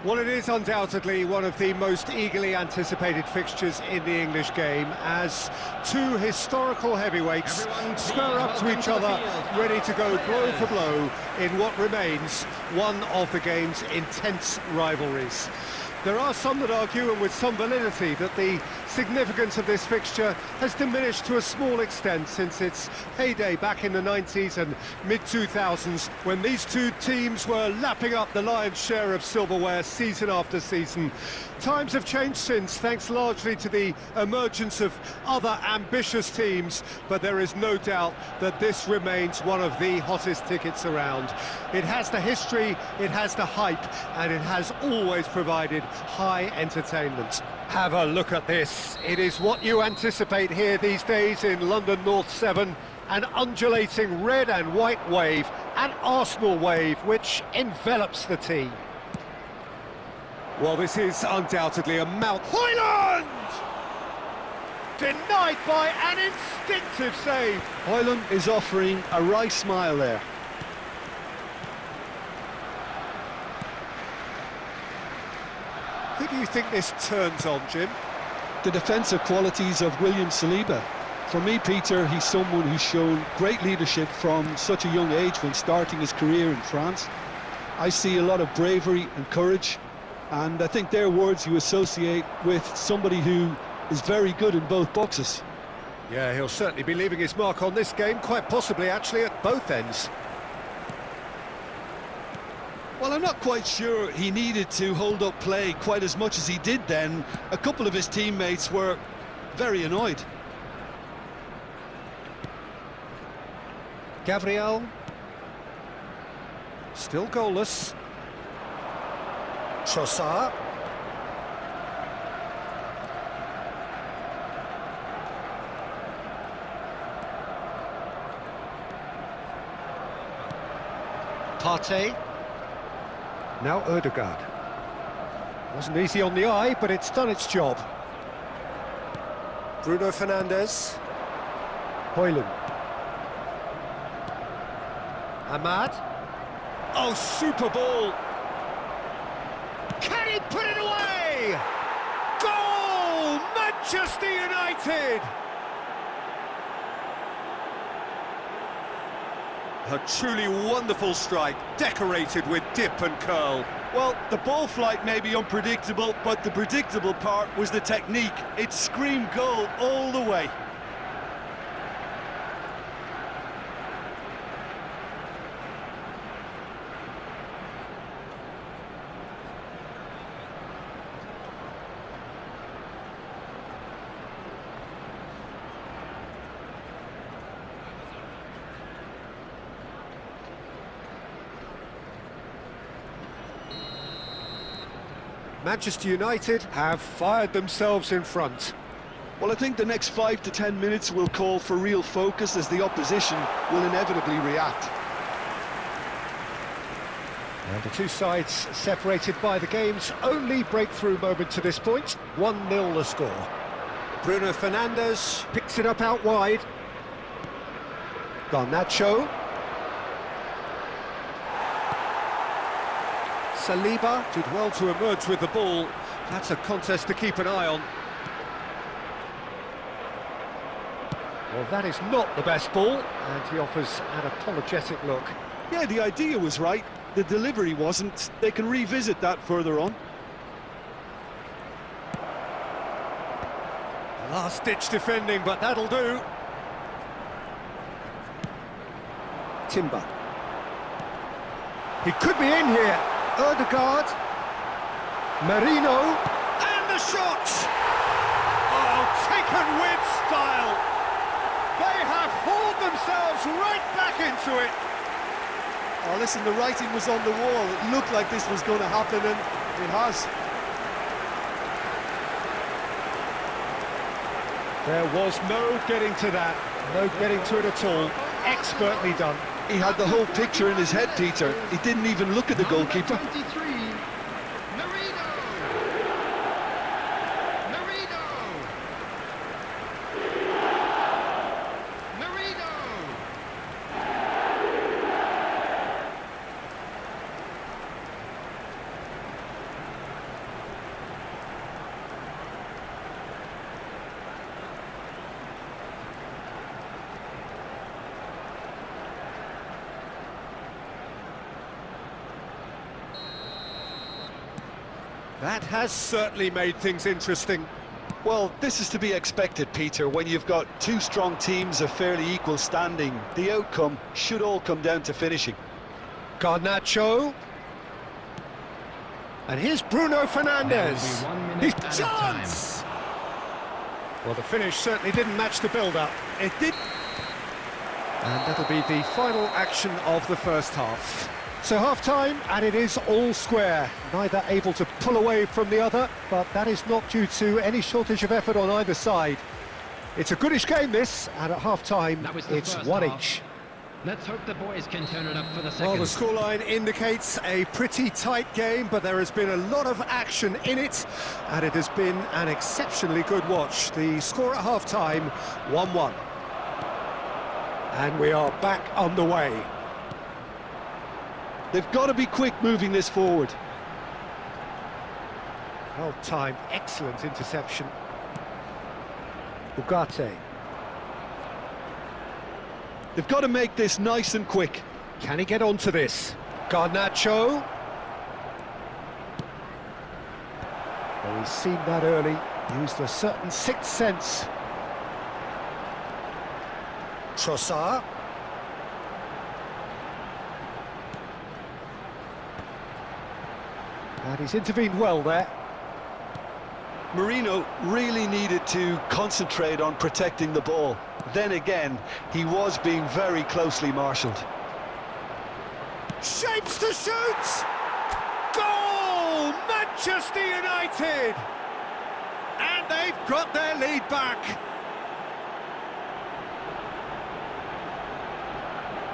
Well, it is undoubtedly one of the most eagerly anticipated fixtures in the English game, as two historical heavyweights square up to each other, ready to go blow for blow in what remains one of the game's intense rivalries. There are some that argue, and with some validity, that the significance of this fixture has diminished to a small extent since its heyday back in the 90s and mid-2000s, when these two teams were lapping up the lion's share of silverware season after season. Times have changed since, thanks largely to the emergence of other ambitious teams, but there is no doubt that this remains one of the hottest tickets around. It has the history, it has the hype, and it has always provided high entertainment. Have a look at this. It is what you anticipate here these days in London North 7. An undulating red and white wave, an Arsenal wave, which envelops the team. Well, this is undoubtedly a Mount Hoyland! Denied by an instinctive save. Hoyland is offering a wry smile there. Who do you think this turns on, Jim? The defensive qualities of William Saliba. For me, Peter, he's someone who's shown great leadership from such a young age when starting his career in France. I see a lot of bravery and courage, and I think they're words you associate with somebody who is very good in both boxes. Yeah, he'll certainly be leaving his mark on this game, quite possibly actually at both ends. Well, I'm not quite sure he needed to hold up play quite as much as he did then. A couple of his teammates were very annoyed. Gabriel. Still goalless. Trossard. Partey. Now Ødegaard. Wasn't easy on the eye, but it's done its job. Bruno Fernandes. Højlund. Ahmad. Oh, super ball. Can he put it away? Goal! Manchester United! A truly wonderful strike, decorated with dip and curl. Well, the ball flight may be unpredictable, but the predictable part was the technique. It screamed goal all the way. Manchester United have fired themselves in front. Well, I think the next 5 to 10 minutes will call for real focus, as the opposition will inevitably react. And the two sides separated by the game's only breakthrough moment to this point. 1-0 the score. Bruno Fernandes picks it up out wide. Garnacho. Saliba did well to emerge with the ball. That's a contest to keep an eye on. Well, that is not the best ball, and he offers an apologetic look. Yeah, the idea was right, the delivery wasn't. They can revisit that further on. Last-ditch defending, but that'll do. Timber. He could be in here. Ødegaard, Merino, and the shot! Oh, taken with style! They have hauled themselves right back into it! Oh, listen, the writing was on the wall. It looked like this was going to happen, and it has. There was no getting to that, no getting to it at all. Expertly done. He had the whole picture in his head, Peter. He didn't even look at the goalkeeper. 23, Merino! Merino! Merino! That has certainly made things interesting. Well, this is to be expected, Peter. When you've got two strong teams of fairly equal standing, the outcome should all come down to finishing. Garnacho. And here's Bruno Fernandes. His chance! Well, the finish certainly didn't match the build-up. It did. And that'll be the final action of the first half. So half-time, and it is all square. Neither able to pull away from the other, but that is not due to any shortage of effort on either side. It's a goodish game, this, and at half-time, it's one each. Let's hope the boys can turn it up for the second. Well, the scoreline indicates a pretty tight game, but there has been a lot of action in it, and it has been an exceptionally good watch. The score at half-time, 1-1. And we are back on the way. They've got to be quick moving this forward. Well timed, excellent interception. Ugarte. They've got to make this nice and quick. Can he get onto this? Garnacho. Well, he's seen that early, used a certain sixth sense. Trossard. And he's intervened well there. Marino really needed to concentrate on protecting the ball. Then again, he was being very closely marshalled. Shapes to shoot! Goal! Manchester United! And they've got their lead back.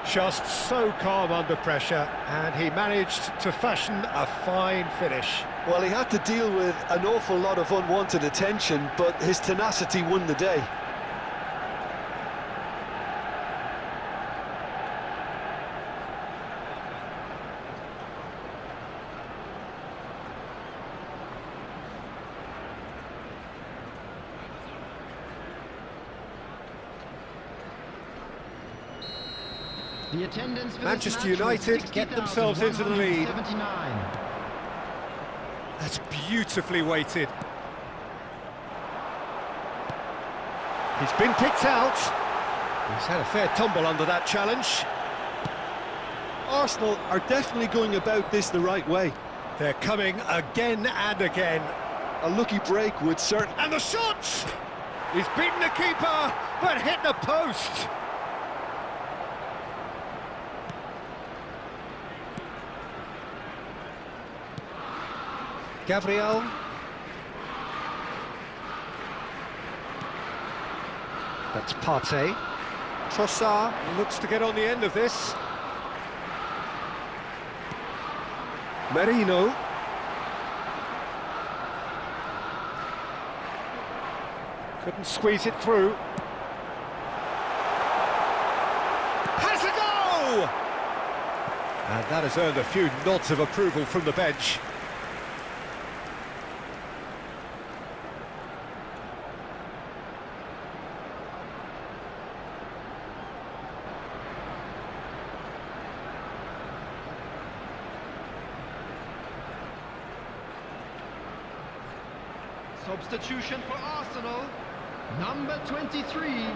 Just so calm under pressure, and he managed to fashion a fine finish. Well, he had to deal with an awful lot of unwanted attention, but his tenacity won the day. The attendance for Manchester United get themselves into the lead. 79. That's beautifully weighted. He's been picked out. He's had a fair tumble under that challenge. Arsenal are definitely going about this the right way. They're coming again and again. A lucky break would certainly... And the shot! He's beaten the keeper, but hit the post. Gabriel. That's Partey. Trossard looks to get on the end of this. Merino. Couldn't squeeze it through. Has a go! And that has earned a few nods of approval from the bench. Substitution for Arsenal, number 23.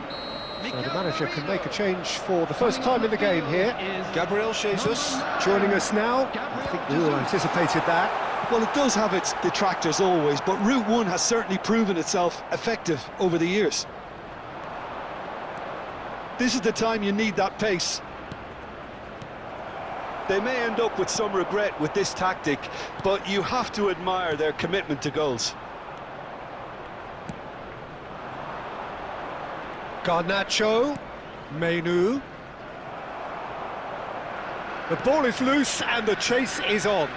So the manager can make a change for the first time in the game here. Gabriel Jesus joining us now. I think we all anticipated that. Well, it does have its detractors always, but Route 1 has certainly proven itself effective over the years. This is the time you need that pace. They may end up with some regret with this tactic, but you have to admire their commitment to goals. Garnacho, Menu. The ball is loose and the chase is on.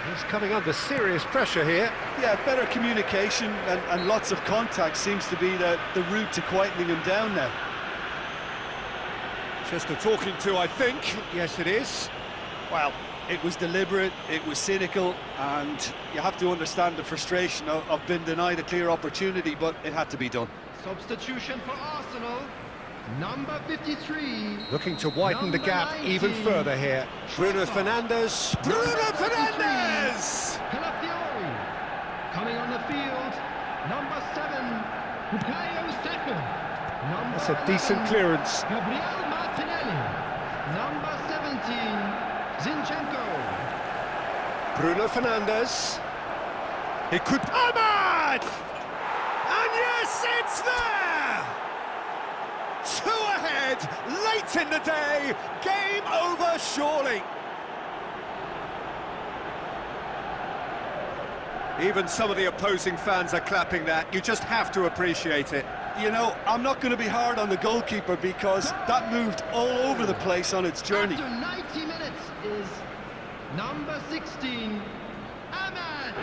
He's coming under serious pressure here. Yeah, better communication and lots of contact seems to be the route to quietening him down now. Just a talking to, I think. Yes, it is. Well, it was deliberate, it was cynical, and you have to understand the frustration of being denied a clear opportunity, but it had to be done. Substitution for Arsenal, Number 53. Looking to widen the gap even further here. Bruno Fernandes. Bruno Fernandes! Calafiori. Coming on the field. Number 7. Bukayo Saka. That's a decent clearance. Gabriel Martinelli. Number 17. Zinchenko. Bruno Fernandes. He could... Ahmad! And yes, it's there! 2 ahead, late in the day, game over surely. Even some of the opposing fans are clapping that. You just have to appreciate it. You know, I'm not going to be hard on the goalkeeper because that moved all over the place on its journey. After 90 minutes is number 16, Ahmad.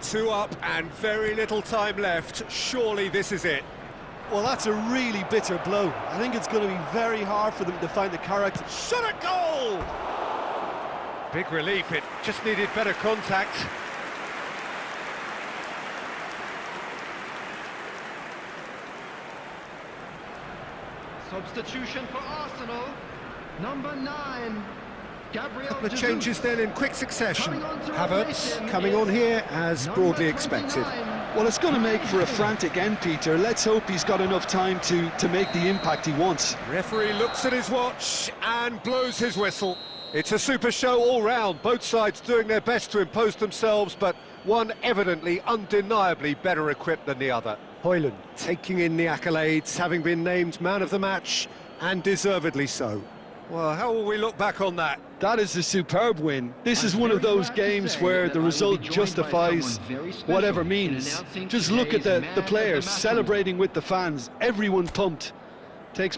Two up and very little time left. Surely this is it. Well, that's a really bitter blow. I think it's going to be very hard for them to find the character. Shot at goal! Big relief, it just needed better contact. Substitution for Arsenal, number 9. Gabriel Couple of Jesus. changes then in quick succession. Coming on to Havertz replace him coming is on here as number broadly 29. expected. Well, it's going to make for a frantic end, Peter. Let's hope he's got enough time to make the impact he wants. Referee looks at his watch and blows his whistle. It's a super show all round, both sides doing their best to impose themselves, but one evidently, undeniably better equipped than the other. Højlund taking in the accolades, having been named man of the match, and deservedly so. Well, how will we look back on that? That is a superb win. This is one of those games where the result justifies whatever means. Just look at the players celebrating with the fans, everyone pumped. Takes